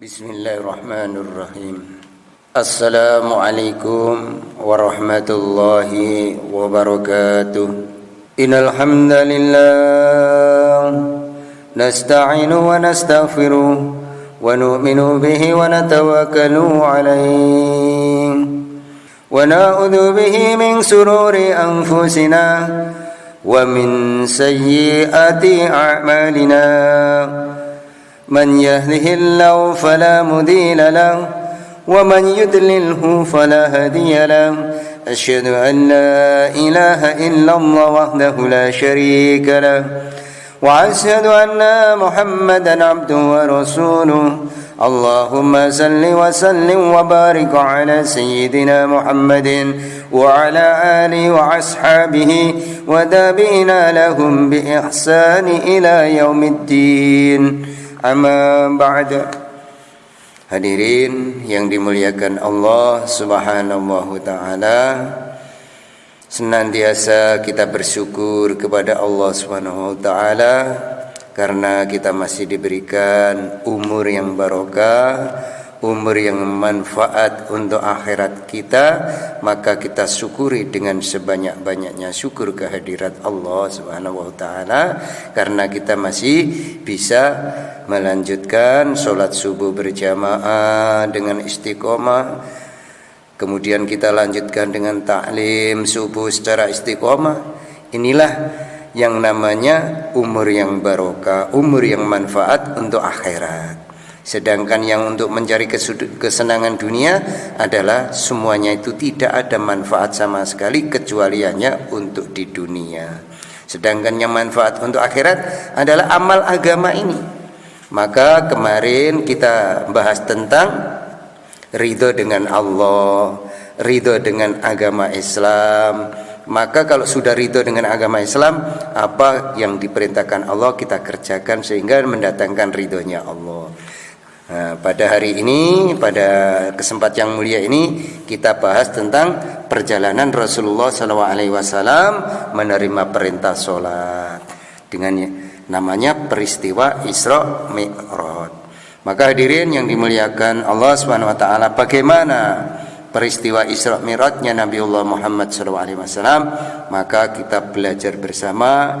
Bismillahirrahmanirrahim. Assalamualaikum warahmatullahi wabarakatuh. Innal hamdalillah nasta'inu wa nastaghfiruh wa nu'minu bihi wa natawakkalu alayhi wa na'udzu bihi min sururi anfusina wa min sayyiati a'malina. من يهده الله فلا مضل له ومن يضلله فلا هادي له أشهد أن لا إله إلا الله وحده لا شريك له وأشهد أن محمدا عبده ورسوله اللهم صل وسلم وبارك على سيدنا محمد وعلى آله وأصحابه وتابعين لهم بإحسان إلى يوم الدين. Amma ba'd. Hadirin yang dimuliakan Allah Subhanahu wa taala, senantiasa kita bersyukur kepada Allah Subhanahu wa taala karena kita masih diberikan umur yang barokah, umur yang manfaat untuk akhirat kita, maka kita syukuri dengan sebanyak-banyaknya syukur kehadirat Allah Subhanahu wa taala karena kita masih bisa melanjutkan sholat subuh berjamaah dengan istiqomah, kemudian kita lanjutkan dengan taklim subuh secara istiqomah. Inilah yang namanya umur yang barokah, umur yang manfaat untuk akhirat. Sedangkan yang untuk mencari kesenangan dunia adalah semuanya itu tidak ada manfaat sama sekali kecuali hanya untuk di dunia. Sedangkan yang manfaat untuk akhirat adalah amal agama ini. Maka kemarin kita bahas tentang ridho dengan Allah, ridho dengan agama Islam. Maka kalau sudah ridho dengan agama Islam, apa yang diperintahkan Allah kita kerjakan sehingga mendatangkan ridhonya Allah. Nah, pada hari ini, pada kesempatan yang mulia ini, kita bahas tentang perjalanan Rasulullah SAW menerima perintah sholat dengan namanya peristiwa Isra Mi'raj. Maka hadirin yang dimuliakan Allah Subhanahu wa taala, bagaimana peristiwa Isra Mi'rajnya Nabiullah Muhammad SAW? Maka kita belajar bersama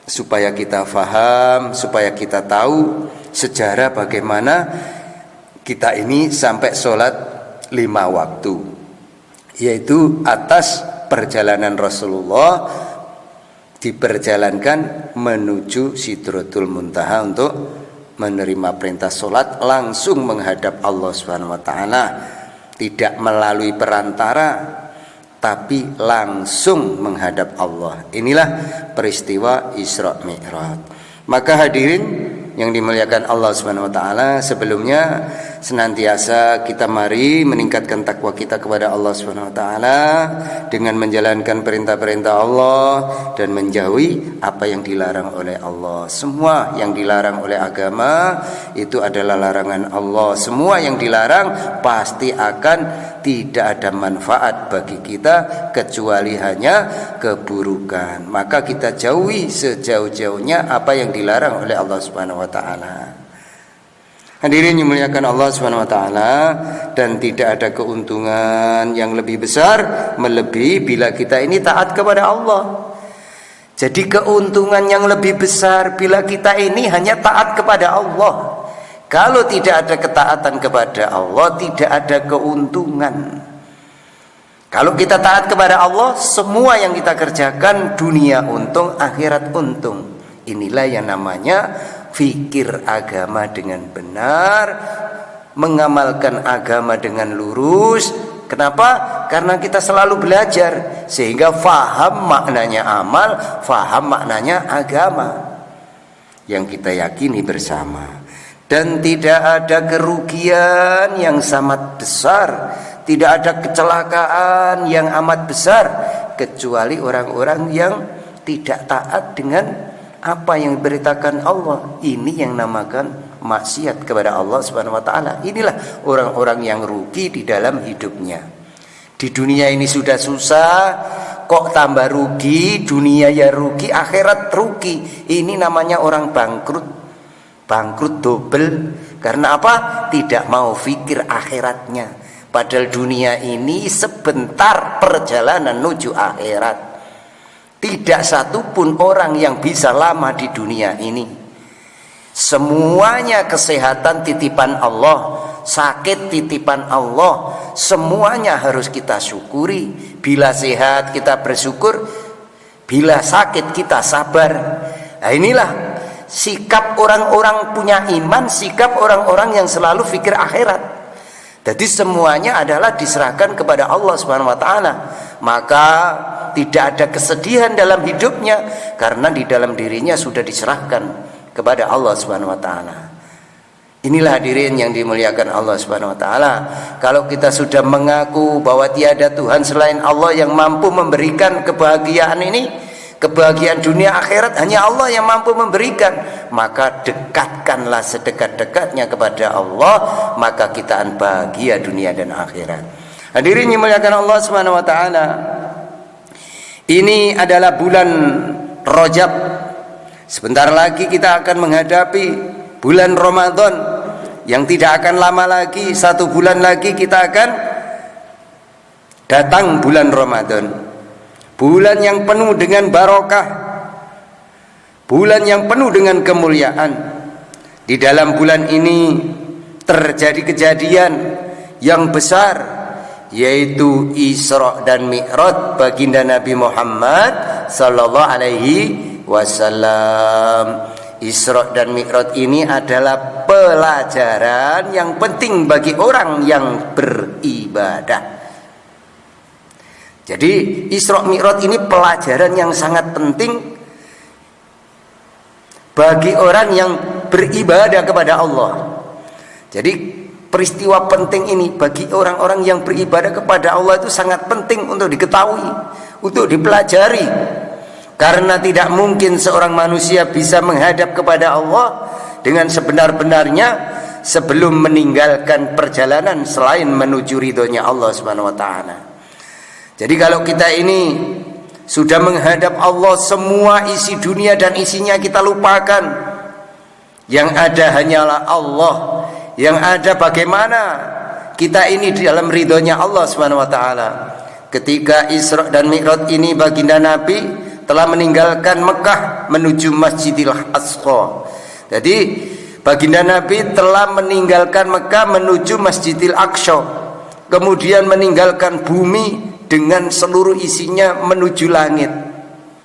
supaya kita faham, supaya kita tahu sejarah bagaimana kita ini sampai sholat 5 waktu, yaitu atas perjalanan Rasulullah diperjalankan menuju Sidratul Muntaha untuk menerima perintah sholat langsung menghadap Allah Subhanahu wa taala, tidak melalui perantara tapi langsung menghadap Allah. Inilah peristiwa Isra Mi'raj. Maka hadirin yang dimuliakan Allah Subhanahu wa taala, sebelumnya senantiasa kita mari meningkatkan takwa kita kepada Allah Subhanahu wa taala dengan menjalankan perintah-perintah Allah dan menjauhi apa yang dilarang oleh Allah. Semua yang dilarang oleh agama itu adalah larangan Allah. Semua yang dilarang pasti akan tidak ada manfaat bagi kita kecuali hanya keburukan. Maka kita jauhi sejauh-jauhnya apa yang dilarang oleh Allah Subhanahu wa taala. Hadirin yang dimuliakan Allah Subhanahu wa taala, dan tidak ada keuntungan yang lebih besar melebihi bila kita ini taat kepada Allah. Jadi keuntungan yang lebih besar bila kita ini hanya taat kepada Allah. Kalau tidak ada ketaatan kepada Allah, tidak ada keuntungan. Kalau kita taat kepada Allah, semua yang kita kerjakan dunia untung, akhirat untung. Inilah yang namanya fikir agama dengan benar, mengamalkan agama dengan lurus. Kenapa? Karena kita selalu belajar sehingga faham maknanya amal, faham maknanya agama yang kita yakini bersama. Dan tidak ada kerugian yang sangat besar, tidak ada kecelakaan yang amat besar kecuali orang-orang yang tidak taat dengan apa yang diberitakan Allah. Ini yang namakan maksiat kepada Allah Subhanahu wa taala. Inilah orang-orang yang rugi di dalam hidupnya. Di dunia ini sudah susah, kok tambah rugi, dunia ya rugi, akhirat rugi. Ini namanya orang bangkrut. Bangkrut double. Karena apa? Tidak mau fikir akhiratnya. Padahal dunia ini sebentar perjalanan menuju akhirat. Tidak satupun orang yang bisa lama di dunia ini. Semuanya kesehatan titipan Allah, sakit titipan Allah, semuanya harus kita syukuri. Bila sehat kita bersyukur, bila sakit kita sabar. Nah, inilah sikap orang-orang punya iman, sikap orang-orang yang selalu fikir akhirat. Jadi semuanya adalah diserahkan kepada Allah Subhanahu wa taala. Maka tidak ada kesedihan dalam hidupnya karena di dalam dirinya sudah diserahkan kepada Allah Subhanahu wa taala. Inilah hadirin yang dimuliakan Allah Subhanahu wa taala. Kalau kita sudah mengaku bahwa tiada Tuhan selain Allah yang mampu memberikan kebahagiaan ini, kebahagiaan dunia akhirat hanya Allah yang mampu memberikan, maka dekatkanlah sedekat-dekatnya kepada Allah, maka kita akan bahagia dunia dan akhirat. Hadirin yang dimuliakan Allah Subhanahu wa taala. Ini adalah bulan Rajab. Sebentar lagi kita akan menghadapi bulan Ramadan yang tidak akan lama lagi, 1 bulan lagi kita akan datang bulan Ramadan. Bulan yang penuh dengan barokah, bulan yang penuh dengan kemuliaan. Di dalam bulan ini terjadi kejadian yang besar, yaitu Isra dan Mi'raj baginda Nabi Muhammad sallallahu alaihi wasallam. Isra dan Mi'raj ini adalah pelajaran yang penting bagi orang yang beribadah. Jadi Isra Mi'raj ini pelajaran yang sangat penting bagi orang yang beribadah kepada Allah. Jadi peristiwa penting ini bagi orang-orang yang beribadah kepada Allah itu sangat penting untuk diketahui, untuk dipelajari. Karena tidak mungkin seorang manusia bisa menghadap kepada Allah dengan sebenar-benarnya sebelum meninggalkan perjalanan selain menuju ridhonya Allah Subhanahu wa taala. Jadi kalau kita ini sudah menghadap Allah, semua isi dunia dan isinya kita lupakan. Yang ada hanyalah Allah. Yang ada bagaimana kita ini di dalam ridhonya Allah Subhanahu wa taala. Ketika Isra dan Mi'raj ini baginda Nabi telah meninggalkan Mekah menuju Masjidil Aqsa. Jadi baginda Nabi telah meninggalkan Mekah menuju Masjidil Aqsa. Kemudian meninggalkan bumi dengan seluruh isinya menuju langit.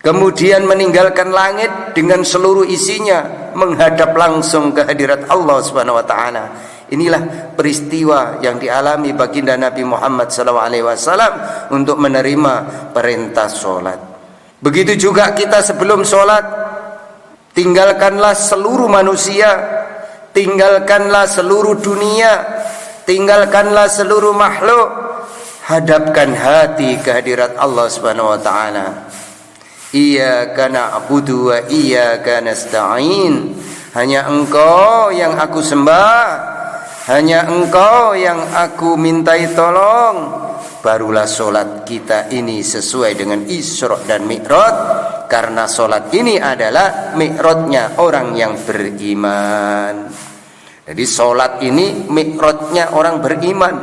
Kemudian meninggalkan langit dengan seluruh isinya menghadap langsung ke hadirat Allah Subhanahu wa taala. Inilah peristiwa yang dialami baginda Nabi Muhammad SAW untuk menerima perintah sholat. Begitu juga kita sebelum sholat, tinggalkanlah seluruh manusia, tinggalkanlah seluruh dunia, tinggalkanlah seluruh makhluk, hadapkan hati ke hadirat Allah Subhanahu wa taala. Iyyaka na'budu wa iyyaka nasta'in. Hanya Engkau yang aku sembah, hanya Engkau yang aku mintai tolong. Barulah solat kita ini sesuai dengan Isra dan Mi'raj, karena solat ini adalah Mi'rajnya orang yang beriman. Jadi solat ini Mi'rajnya orang beriman,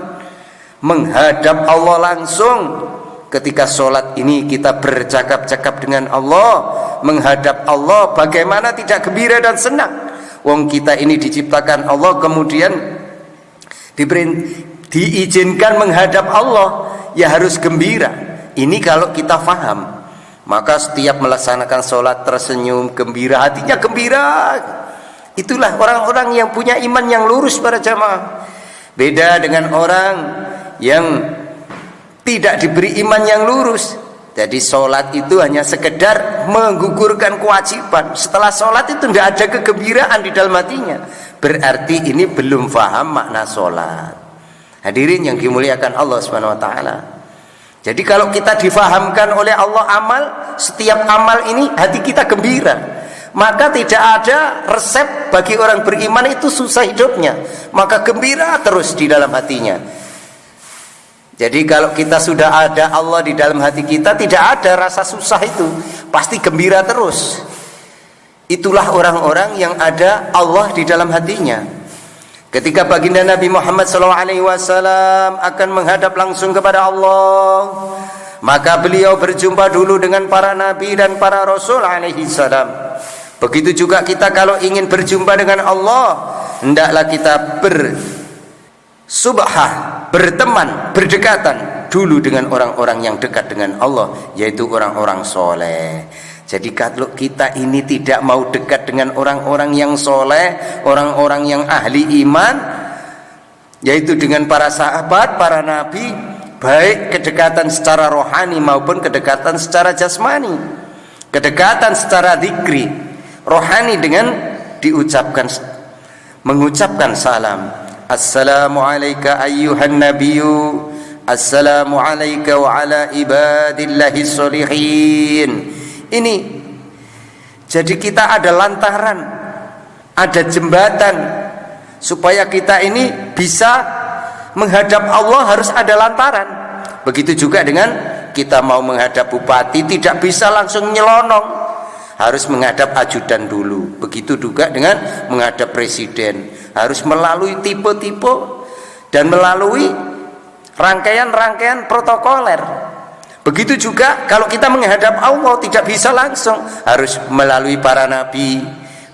menghadap Allah langsung. Ketika sholat ini kita bercakap-cakap dengan Allah, menghadap Allah, bagaimana tidak gembira dan senang? Wong kita ini diciptakan Allah, kemudian diizinkan menghadap Allah, ya harus gembira. Ini kalau kita faham. Maka setiap melaksanakan sholat tersenyum, gembira, hatinya gembira. Itulah orang-orang yang punya iman yang lurus para jamaah. Beda dengan orang yang tidak diberi iman yang lurus. Jadi sholat itu hanya sekedar menggugurkan kewajiban. Setelah sholat itu tidak ada kegembiraan di dalam hatinya. Berarti ini belum faham makna sholat. Hadirin yang dimuliakan Allah Subhanahu wa taala. Jadi kalau kita difahamkan oleh Allah amal, setiap amal ini hati kita gembira, maka tidak ada resep bagi orang beriman itu susah hidupnya. Maka gembira terus di dalam hatinya. Jadi kalau kita sudah ada Allah di dalam hati kita, tidak ada rasa susah itu, pasti gembira terus. Itulah orang-orang yang ada Allah di dalam hatinya. Ketika baginda Nabi Muhammad SAW akan menghadap langsung kepada Allah, maka beliau berjumpa dulu dengan para nabi dan para rasul alaihi salam. Begitu juga kita kalau ingin berjumpa dengan Allah, hendaklah kita bersubhah, berteman, berdekatan dulu dengan orang-orang yang dekat dengan Allah, yaitu orang-orang soleh. Jadi kalau kita ini tidak mau dekat dengan orang-orang yang soleh, orang-orang yang ahli iman, yaitu dengan para sahabat, para nabi, baik kedekatan secara rohani maupun kedekatan secara jasmani, kedekatan secara dzikri, rohani dengan mengucapkan salam, assalamu alayka ayyuhan nabiyyu, assalamu alayka wa ala ibadillahi sholihin. Ini jadi kita ada lantaran, ada jembatan supaya kita ini bisa menghadap Allah, harus ada lantaran. Begitu juga dengan kita mau menghadap bupati, tidak bisa langsung nyelonong, harus menghadap ajudan dulu. Begitu juga dengan menghadap presiden, harus melalui tipe-tipe dan melalui rangkaian-rangkaian protokoler. Begitu juga kalau kita menghadap Allah, tidak bisa langsung, harus melalui para nabi.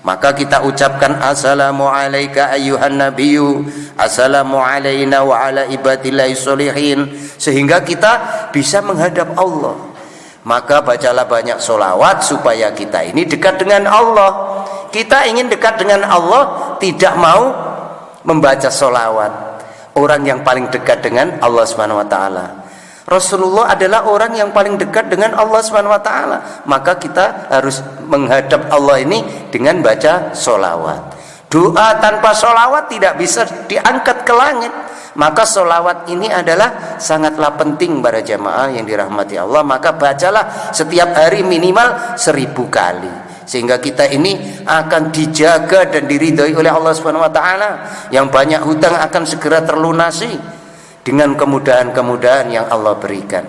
Maka kita ucapkan assalamu alayka ayyuhan nabiyyu, assalamu alayna wa ala ibadillahi sholihin, sehingga kita bisa menghadap Allah. Maka bacalah banyak sholawat supaya kita ini dekat dengan Allah. Kita ingin dekat dengan Allah, tidak mau membaca sholawat. Orang yang paling dekat dengan Allah Subhanahu wa taala, Rasulullah adalah orang yang paling dekat dengan Allah SWT. Maka kita harus menghadap Allah ini dengan baca sholawat. Doa tanpa sholawat tidak bisa diangkat ke langit. Maka sholawat ini adalah sangatlah penting para jamaah yang dirahmati Allah. Maka bacalah setiap hari minimal 1000 kali, sehingga kita ini akan dijaga dan diridhoi oleh Allah SWT. Yang banyak hutang akan segera terlunasi dengan kemudahan-kemudahan yang Allah berikan.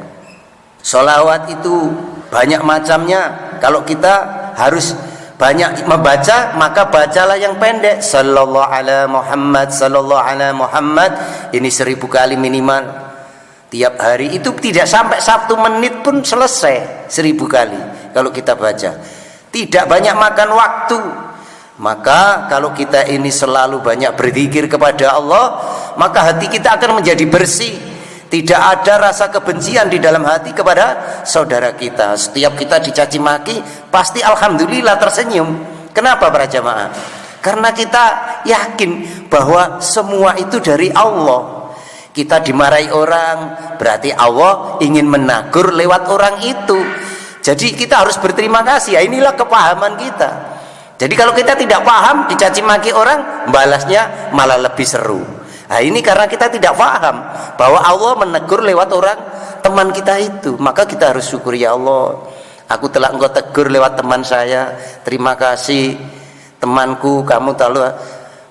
Sholawat itu banyak macamnya. Kalau kita harus banyak membaca, maka bacalah yang pendek, sallallahu ala Muhammad, sallallahu ala Muhammad. Ini 1000 kali minimal tiap hari. Itu tidak sampai 1 menit pun selesai 1000 kali kalau kita baca. Tidak banyak makan waktu. Maka kalau kita ini selalu banyak berzikir kepada Allah, maka hati kita akan menjadi bersih. Tidak ada rasa kebencian di dalam hati kepada saudara kita. Setiap kita dicaci maki, pasti alhamdulillah tersenyum. Kenapa para jamaah? Karena kita yakin bahwa semua itu dari Allah. Kita dimarahi orang, berarti Allah ingin menegur lewat orang itu. Jadi kita harus berterima kasih. Inilah kepahaman kita. Jadi kalau kita tidak paham, dicaci maki orang, balasnya malah lebih seru. Nah ini karena kita tidak paham bahwa Allah menegur lewat orang teman kita itu. Maka kita harus syukur, ya Allah, aku telah engkau tegur lewat teman saya. Terima kasih temanku, kamu telah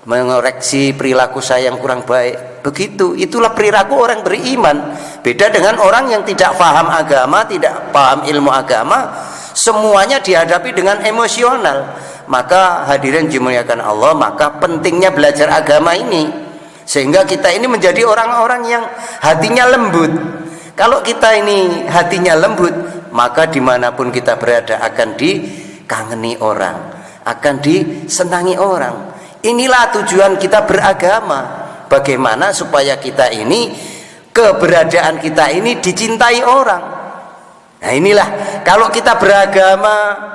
mengoreksi perilaku saya yang kurang baik. Begitu, itulah perilaku orang beriman. Beda dengan orang yang tidak paham agama, tidak paham ilmu agama, semuanya dihadapi dengan emosional. Maka hadirin dimuliakan Allah, maka pentingnya belajar agama ini, sehingga kita ini menjadi orang-orang yang hatinya lembut. Kalau kita ini hatinya lembut, maka dimanapun kita berada akan dikangeni orang, akan disenangi orang. Inilah tujuan kita beragama. Bagaimana supaya kita ini, keberadaan kita ini dicintai orang. Nah inilah, kalau kita beragama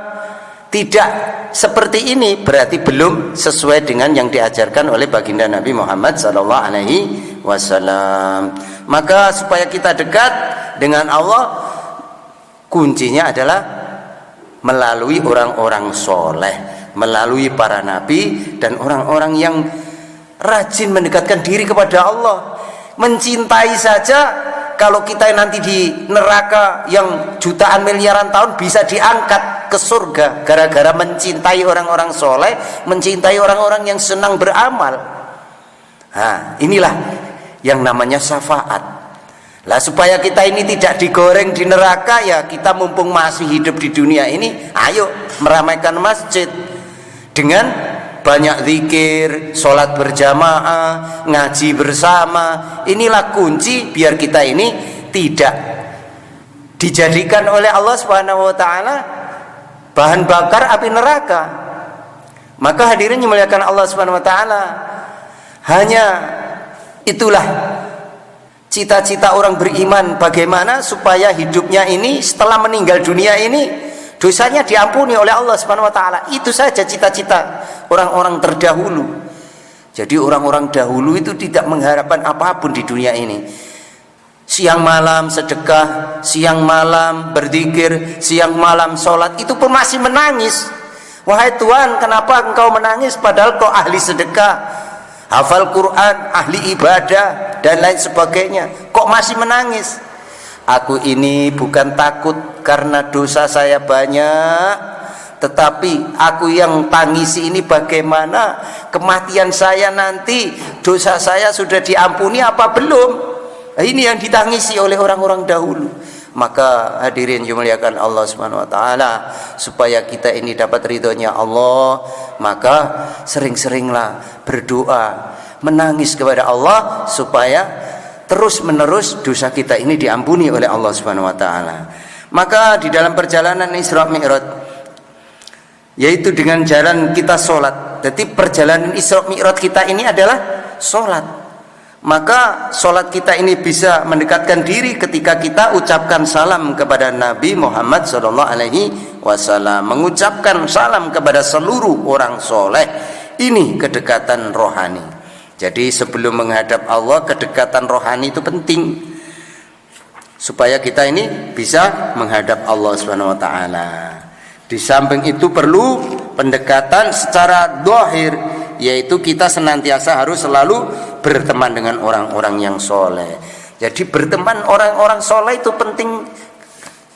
tidak seperti ini, berarti belum sesuai dengan yang diajarkan oleh baginda Nabi Muhammad SAW. Maka supaya kita dekat dengan Allah, kuncinya adalah melalui orang-orang soleh, melalui para nabi dan orang-orang yang rajin mendekatkan diri kepada Allah. Mencintai saja, kalau kita nanti di neraka yang jutaan miliaran tahun bisa diangkat ke surga gara-gara mencintai orang-orang soleh, mencintai orang-orang yang senang beramal. Nah, inilah yang namanya syafaat. Lah supaya kita ini tidak digoreng di neraka, ya kita mumpung masih hidup di dunia ini, ayo meramaikan masjid dengan banyak zikir, sholat berjamaah, ngaji bersama. Inilah kunci biar kita ini tidak dijadikan oleh Allah Subhanahu wa taala bahan bakar api neraka. Maka hadirin dimuliakan Allah Subhanahu wa taala, hanya itulah cita-cita orang beriman, bagaimana supaya hidupnya ini setelah meninggal dunia ini dosanya diampuni oleh Allah Subhanahu wa taala. Itu saja cita-cita orang-orang terdahulu. Jadi orang-orang dahulu itu tidak mengharapkan apapun di dunia ini. Siang malam sedekah, siang malam berzikir, siang malam sholat, itu pun masih menangis. Wahai Tuhan, kenapa engkau menangis padahal kau ahli sedekah, hafal Quran, ahli ibadah dan lain sebagainya, kok masih menangis? Aku ini bukan takut karena dosa saya banyak, tetapi aku yang tangisi ini bagaimana kematian saya nanti, dosa saya sudah diampuni apa belum? Ini yang ditangisi oleh orang-orang dahulu. Maka hadirin dimuliakan Allah Subhanahu wa taala, supaya kita ini dapat ridhonya Allah, maka sering-seringlah berdoa, menangis kepada Allah supaya terus menerus dosa kita ini diampuni oleh Allah Subhanahu wa taala. Maka di dalam perjalanan Isra Mi'raj, yaitu dengan jalan kita sholat. Jadi perjalanan Isra Mi'raj kita ini adalah sholat. Maka sholat kita ini bisa mendekatkan diri ketika kita ucapkan salam kepada Nabi Muhammad SAW, mengucapkan salam kepada seluruh orang soleh. Ini kedekatan rohani. Jadi sebelum menghadap Allah, kedekatan rohani itu penting supaya kita ini bisa menghadap Allah Subhanahu wa taala. Di samping itu perlu pendekatan secara zahir, yaitu kita senantiasa harus selalu berteman dengan orang-orang yang soleh. Jadi berteman orang-orang soleh itu penting.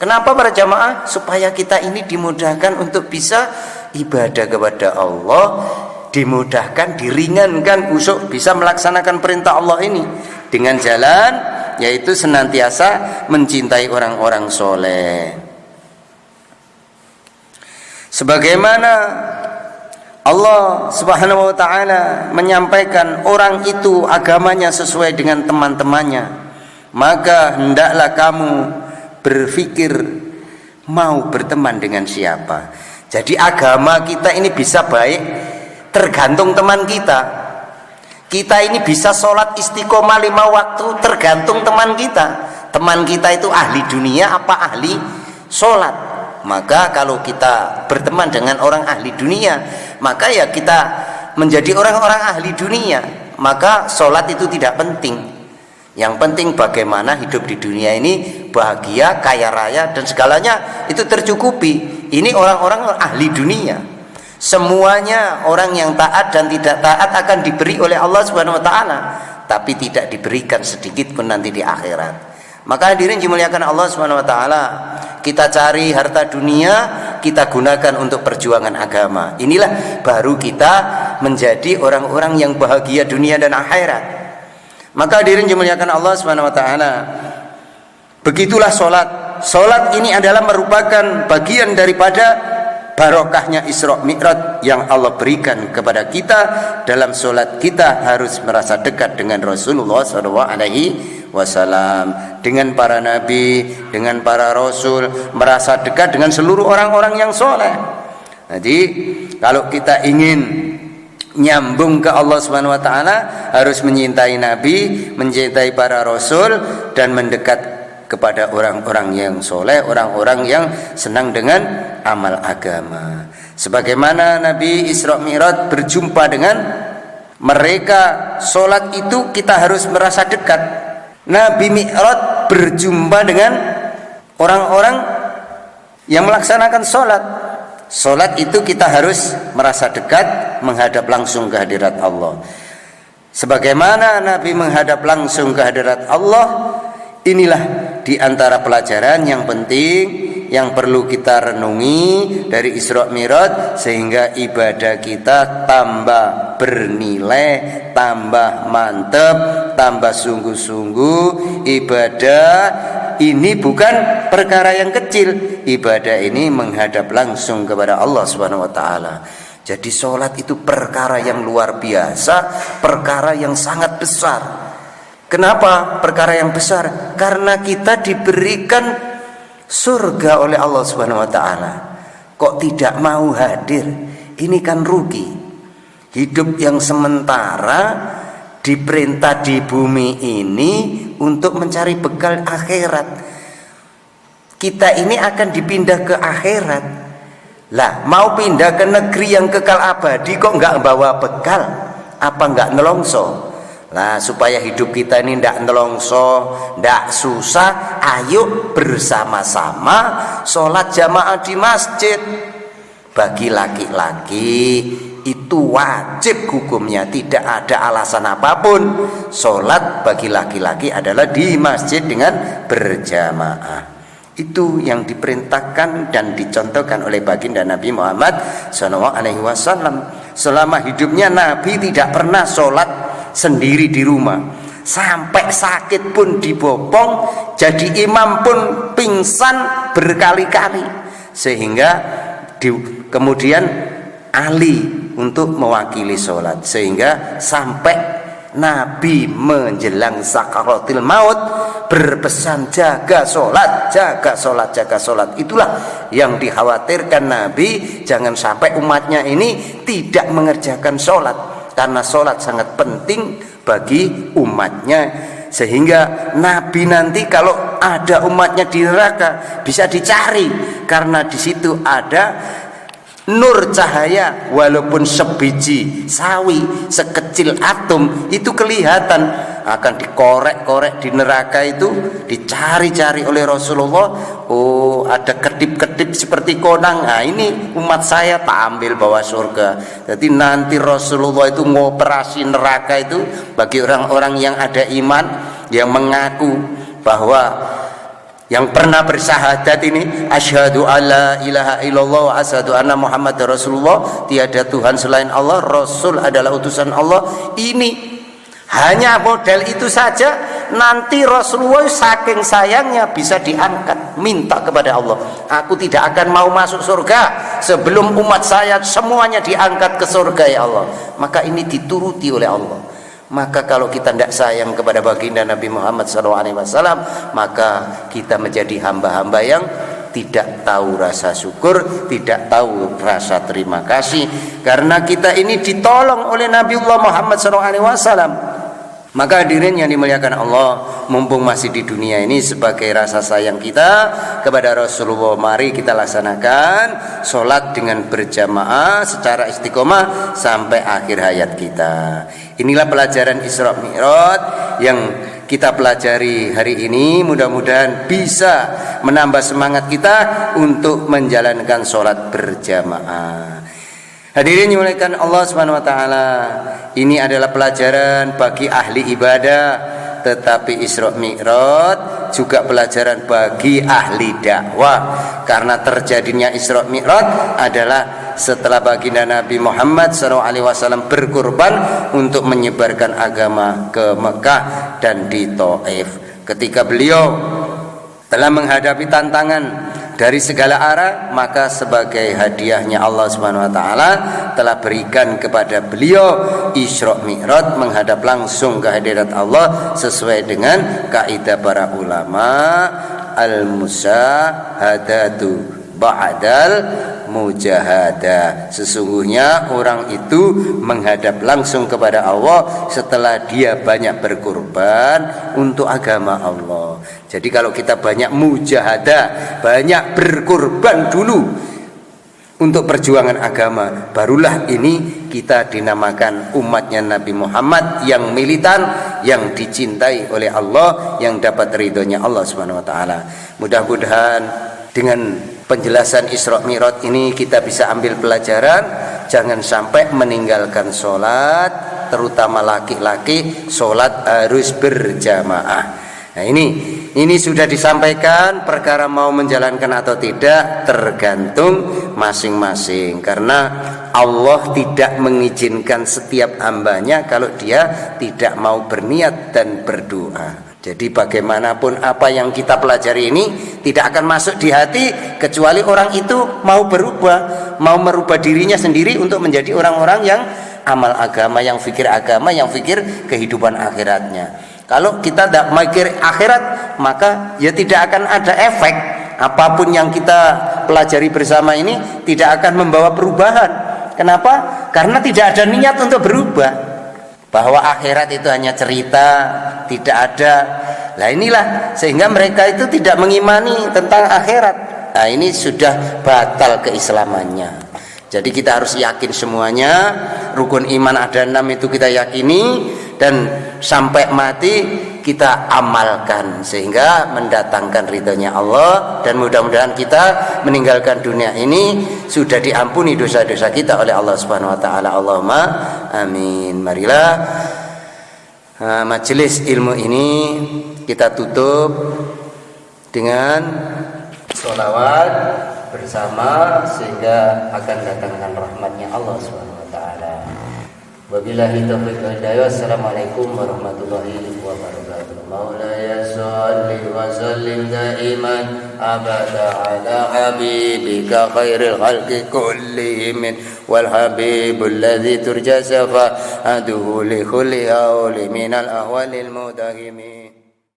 Kenapa para jamaah? Supaya kita ini dimudahkan untuk bisa ibadah kepada Allah, dimudahkan, diringankan usuk bisa melaksanakan perintah Allah ini dengan jalan yaitu senantiasa mencintai orang-orang soleh. Sebagaimana Allah Subhanahu wa taala menyampaikan orang itu agamanya sesuai dengan teman-temannya, maka hendaklah kamu berpikir mau berteman dengan siapa. Jadi agama kita ini bisa baik tergantung teman kita. Kita ini bisa sholat istiqomah 5 waktu tergantung teman kita. Teman kita itu ahli dunia apa ahli sholat. Maka kalau kita berteman dengan orang ahli dunia, maka ya kita menjadi orang-orang ahli dunia. Maka sholat itu tidak penting. Yang penting bagaimana hidup di dunia ini bahagia, kaya raya dan segalanya itu tercukupi. Ini orang-orang ahli dunia. Semuanya orang yang taat dan tidak taat akan diberi oleh Allah Subhanahu wa taala, tapi tidak diberikan sedikit pun nanti di akhirat. Maka hadirin dimuliakan Allah Subhanahu wa taala, kita cari harta dunia, kita gunakan untuk perjuangan agama. Inilah baru kita menjadi orang-orang yang bahagia dunia dan akhirat. Maka hadirin dimuliakan Allah Subhanahu wa taala, begitulah sholat. Sholat ini adalah merupakan bagian daripada barokahnya Isra Mi'raj yang Allah berikan kepada kita. Dalam sholat kita harus merasa dekat dengan Rasulullah SAW, dengan para nabi, dengan para rasul, merasa dekat dengan seluruh orang-orang yang soleh. Jadi kalau kita ingin nyambung ke Allah Subhanahu wa taala, harus mencintai nabi, mencintai para rasul, dan mendekat kepada orang-orang yang soleh, orang-orang yang senang dengan amal agama. Sebagaimana Nabi Isra Mi'raj berjumpa dengan mereka, sholat itu kita harus merasa dekat. Nabi Mi'raj berjumpa dengan orang-orang yang melaksanakan sholat. Sholat itu kita harus merasa dekat, menghadap langsung ke hadirat Allah. Sebagaimana Nabi menghadap langsung ke hadirat Allah, inilah di antara pelajaran yang penting yang perlu kita renungi dari Isra Mi'raj, sehingga ibadah kita tambah bernilai, tambah mantap, tambah sungguh-sungguh. Ibadah ini bukan perkara yang kecil. Ibadah ini menghadap langsung kepada Allah Subhanahu wa taala. Jadi sholat itu perkara yang luar biasa, perkara yang sangat besar. Kenapa perkara yang besar? Karena kita diberikan surga oleh Allah Subhanahu wa taala. Kok tidak mau hadir? Ini kan rugi. Hidup yang sementara diperintah di bumi ini untuk mencari bekal akhirat. Kita ini akan dipindah ke akhirat. Lah, mau pindah ke negeri yang kekal abadi kok nggak bawa bekal? Apa nggak nelongso? Lah, supaya hidup kita ini ndak nelongso, ndak susah, ayo bersama-sama sholat jamaah di masjid. Bagi laki-laki itu wajib hukumnya, tidak ada alasan apapun. Sholat bagi laki-laki adalah di masjid dengan berjamaah. Itu yang diperintahkan dan dicontohkan oleh baginda Nabi Muhammad SAW. Selama hidupnya Nabi tidak pernah sholat sendiri di rumah. Sampai sakit pun dibopong, jadi imam pun pingsan berkali-kali, sehingga kemudian Ali untuk mewakili sholat, sehingga sampai Nabi menjelang sakaratil maut berpesan jaga sholat, jaga sholat, jaga sholat. Itulah yang dikhawatirkan Nabi, jangan sampai umatnya ini tidak mengerjakan sholat, karena sholat sangat penting bagi umatnya. Sehingga Nabi nanti kalau ada umatnya di neraka bisa dicari, karena di situ ada nur cahaya, walaupun sebiji sawi, sekecil atom itu kelihatan, akan dikorek-korek di neraka itu, dicari-cari oleh Rasulullah. Oh, ada kedip-kedip seperti konang. Nah, ini umat saya tak ambil bawa surga. Jadi nanti Rasulullah itu ngoperasi neraka itu bagi orang-orang yang ada iman, yang mengaku bahwa yang pernah bersyahadat ini, asyhadu alla ilaha illallah wa asyhadu anna Muhammad Rasulullah, tiada Tuhan selain Allah, Rasul adalah utusan Allah. Ini hanya model itu saja, nanti Rasulullah saking sayangnya bisa diangkat, minta kepada Allah, aku tidak akan mau masuk surga sebelum umat saya semuanya diangkat ke surga ya Allah. Maka ini dituruti oleh Allah. Maka kalau kita tidak sayang kepada baginda Nabi Muhammad SAW, maka kita menjadi hamba-hamba yang tidak tahu rasa syukur, tidak tahu rasa terima kasih, karena kita ini ditolong oleh Nabiullah Muhammad SAW. Maka hadirin yang dimuliakan Allah, mumpung masih di dunia ini, sebagai rasa sayang kita kepada Rasulullah, mari kita laksanakan sholat dengan berjamaah secara istiqomah sampai akhir hayat kita. Inilah pelajaran Isra Mi'raj yang kita pelajari hari ini. Mudah-mudahan bisa menambah semangat kita untuk menjalankan sholat berjamaah. Hadirin dimuliakan Allah Subhanahu wa taala, ini adalah pelajaran bagi ahli ibadah, tetapi Isra Mi'raj juga pelajaran bagi ahli dakwah. Karena terjadinya Isra Mi'raj adalah setelah baginda Nabi Muhammad SAW berkorban untuk menyebarkan agama ke Mekah dan di Taif. Ketika beliau telah menghadapi tantangan dari segala arah, maka sebagai hadiahnya Allah Subhanahu wa taala telah berikan kepada beliau Isra Mi'raj, menghadap langsung ke hadirat Allah sesuai dengan kaidah para ulama, al-musyahadatu ba'dal mujahadah. Sesungguhnya orang itu menghadap langsung kepada Allah setelah dia banyak berkorban untuk agama Allah. Jadi kalau kita banyak mujahadah, banyak berkorban dulu untuk perjuangan agama, barulah ini kita dinamakan umatnya Nabi Muhammad yang militan, yang dicintai oleh Allah, yang dapat ridhonya Allah Subhanahu wa taala. Mudah-mudahan dengan penjelasan Isra Mi'raj ini kita bisa ambil pelajaran, jangan sampai meninggalkan sholat, terutama laki-laki, sholat harus berjamaah. Nah, ini sudah disampaikan, perkara mau menjalankan atau tidak tergantung masing-masing, karena Allah tidak mengizinkan setiap hambanya kalau dia tidak mau berniat dan berdoa. Jadi bagaimanapun apa yang kita pelajari ini tidak akan masuk di hati kecuali orang itu mau berubah, mau merubah dirinya sendiri untuk menjadi orang-orang yang amal agama, yang fikir agama, yang fikir kehidupan akhiratnya. Kalau kita tidak mikir akhirat, maka ya tidak akan ada efek. Apapun yang kita pelajari bersama ini tidak akan membawa perubahan. Kenapa? Karena tidak ada niat untuk berubah. Bahwa akhirat itu hanya cerita, tidak ada. Nah inilah sehingga mereka itu tidak mengimani tentang akhirat. Nah ini sudah batal keislamannya. Jadi kita harus yakin semuanya. Rukun iman ada 6 itu kita yakini, dan sampai mati kita amalkan sehingga mendatangkan ridhonya Allah, dan mudah-mudahan kita meninggalkan dunia ini sudah diampuni dosa-dosa kita oleh Allah Subhanahu wa taala. Allahumma amin. Marilah majelis ilmu ini kita tutup dengan sholawat bersama sehingga akan datangkan rahmatnya Allah Subhanahu wa taala. Wabillahi taufiq wal hidayah. Assalamualaikum warahmatullahi wabarakatuh. Maulaya shalli wa sallim daiman abada ala habibika khairil khalqi kullihim wal habibul ladzi turja safa'atuhu li kulli hauli minal ahwalil mudahimin.